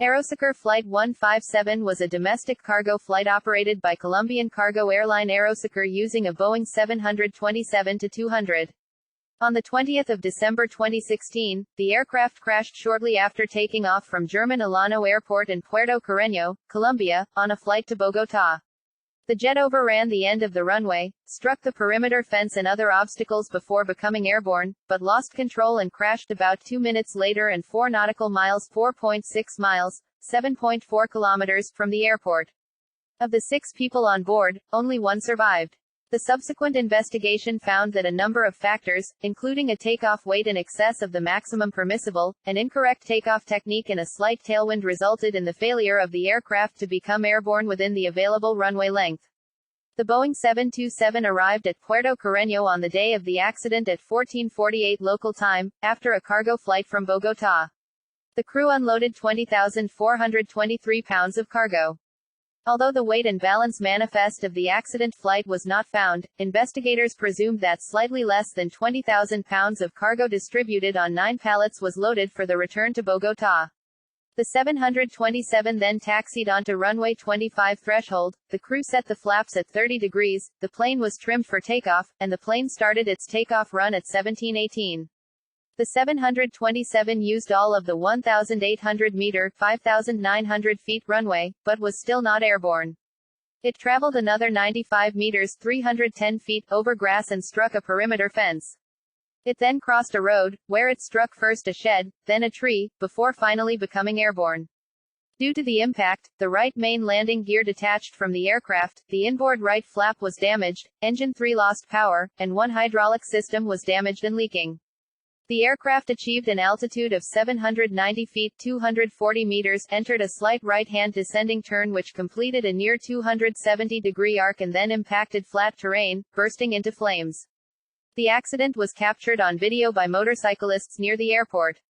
Aerosucre Flight 157 was a domestic cargo flight operated by Colombian cargo airline Aerosucre using a Boeing 727-200. On 20 December 2016, the aircraft crashed shortly after taking off from German Alano Airport in Puerto Carreño, Colombia, on a flight to Bogotá. The jet overran the end of the runway, struck the perimeter fence and other obstacles before becoming airborne, but lost control and crashed about 2 minutes later and 4 nautical miles (4.6 miles, 7.4 kilometers) from the airport. Of the 6 people on board, only 1 survived. The subsequent investigation found that a number of factors, including a takeoff weight in excess of the maximum permissible, an incorrect takeoff technique and a slight tailwind resulted in the failure of the aircraft to become airborne within the available runway length. The Boeing 727 arrived at Puerto Carreño on the day of the accident at 14:48 local time, after a cargo flight from Bogotá. The crew unloaded 20,423 pounds of cargo. Although the weight and balance manifest of the accident flight was not found, investigators presumed that slightly less than 20,000 pounds of cargo distributed on 9 pallets was loaded for the return to Bogotá. The 727 then taxied onto runway 25 threshold, the crew set the flaps at 30 degrees, the plane was trimmed for takeoff, and the plane started its takeoff run at 17:18. The 727 used all of the 1,800-meter (5,900 feet) runway, but was still not airborne. It traveled another 95 meters (310 feet) over grass and struck a perimeter fence. It then crossed a road, where it struck first a shed, then a tree, before finally becoming airborne. Due to the impact, the right main landing gear detached from the aircraft, the inboard right flap was damaged, engine 3 lost power, and one hydraulic system was damaged and leaking. The aircraft achieved an altitude of 790 feet (240 meters), entered a slight right-hand descending turn which completed a near 270-degree arc and then impacted flat terrain, bursting into flames. The accident was captured on video by motorcyclists near the airport.